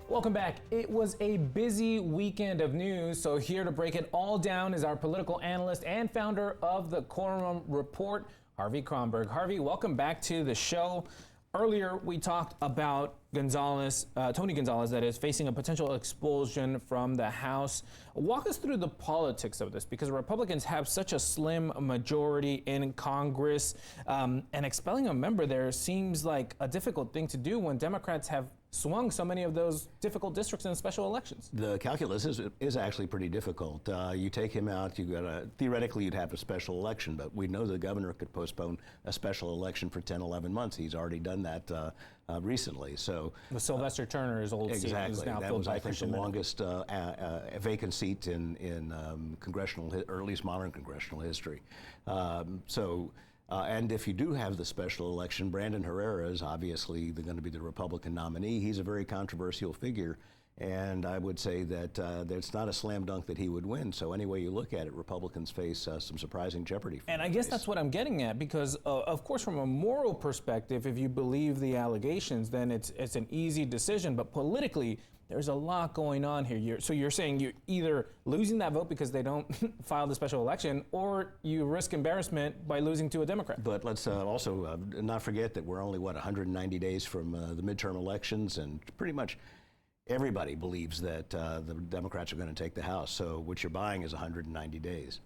Welcome back. It was a busy weekend of news, so here to break it all down is our political analyst and founder of the Quorum Report, Harvey Kronberg. Harvey, welcome back to the show. Earlier, we talked about Tony Gonzales, that is, facing a potential expulsion from the House. Walk us through the politics of this, because Republicans have such a slim majority in Congress, and expelling a member there seems like a difficult thing to do when Democrats have swung so many of those difficult districts in special elections. The calculus is actually pretty difficult. You take him out, theoretically you'd have a special election, but we know the governor could postpone a special election for 10, 11 months. He's already done that recently. So the Sylvester Turner's old seat is now filled by Christian That was, I think, the longest vacant seat in congressional, or at least modern congressional history. And if you do have the special election, Brandon Herrera is obviously going to be the Republican nominee. He's a very controversial figure, and I would say that it's not a slam dunk that he would win. So any way you look at it, Republicans face some surprising jeopardy. And I guess that's what I'm getting at, because of course, from a moral perspective, if you believe the allegations, then it's an easy decision. But politically, there's a lot going on here. So you're saying you're either losing that vote because they don't file the special election, or you risk embarrassment by losing to a Democrat. But let's also not forget that we're only, 190 days from the midterm elections, and pretty much everybody believes that the Democrats are going to take the House. So what you're buying is 190 days.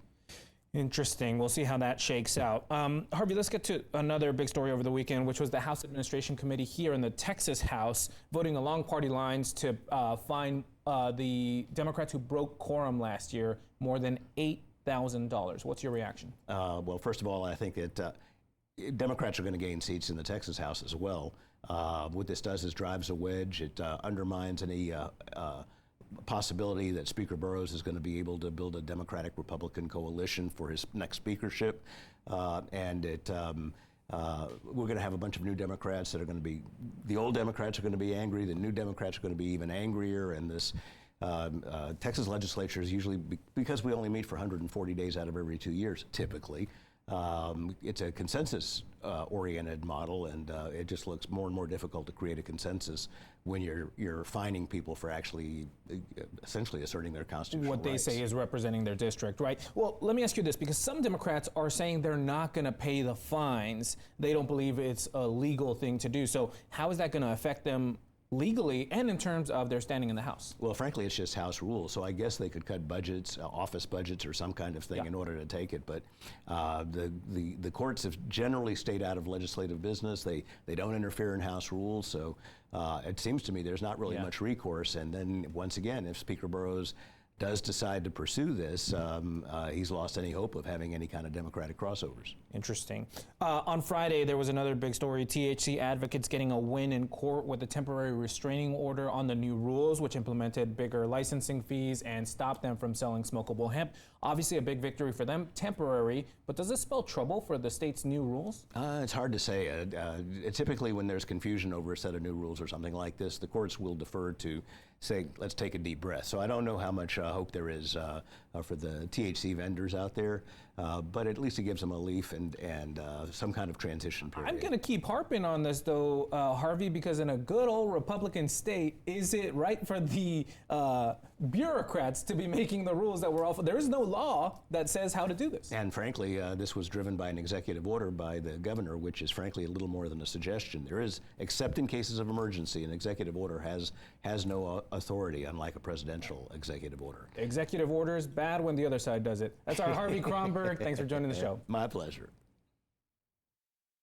Interesting. We'll see how that shakes out. Harvey, let's get to another big story over the weekend, which was the House Administration Committee here in the Texas House voting along party lines to fine the Democrats who broke quorum last year more than $8,000. What's your reaction? Well, first of all, I think that Democrats are going to gain seats in the Texas House as well. What this does is drives a wedge. It undermines any possibility that Speaker Burrows is going to be able to build a Democratic-Republican coalition for his next speakership. And we're going to have a bunch of new Democrats that are going to be, the old Democrats are going to be angry, the new Democrats are going to be even angrier, and this Texas legislature is usually, because we only meet for 140 days out of every 2 years, typically, it's a consensus-oriented model, and it just looks more and more difficult to create a consensus when you're fining people for actually essentially asserting their constitutional rights. What they say is representing their district, right? Well, let me ask you this, because some Democrats are saying they're not going to pay the fines. They don't believe it's a legal thing to do. So how is that going to affect them legally and in terms of their standing in the House? Well, frankly, it's just House rules. So I guess they could cut budgets, office budgets or some kind of thing in order to take it. But the courts have generally stayed out of legislative business. They don't interfere in House rules. So it seems to me there's not really much recourse. And then once again, if Speaker Burrows does decide to pursue this, he's lost any hope of having any kind of Democratic crossovers. Interesting. On Friday, there was another big story. THC advocates getting a win in court with a temporary restraining order on the new rules, which implemented bigger licensing fees and stopped them from selling smokable hemp. Obviously a big victory for them, temporary, but does this spell trouble for the state's new rules? It's hard to say. Typically when there's confusion over a set of new rules or something like this, the courts will defer to say, let's take a deep breath. So I don't know how much hope there is for the THC vendors out there, but at least it gives them a leaf and some kind of transition period. I'm going to keep harping on this, though, Harvey, because in a good old Republican state, is it right for the bureaucrats to be making the rules that we're all for? There is no law that says how to do this. And frankly, this was driven by an executive order by the governor, which is frankly a little more than a suggestion. There is, except in cases of emergency, an executive order has no authority, unlike a presidential executive order. Executive order is bad when the other side does it. That's our Harvey Kronberg. Thanks for joining the show. My pleasure.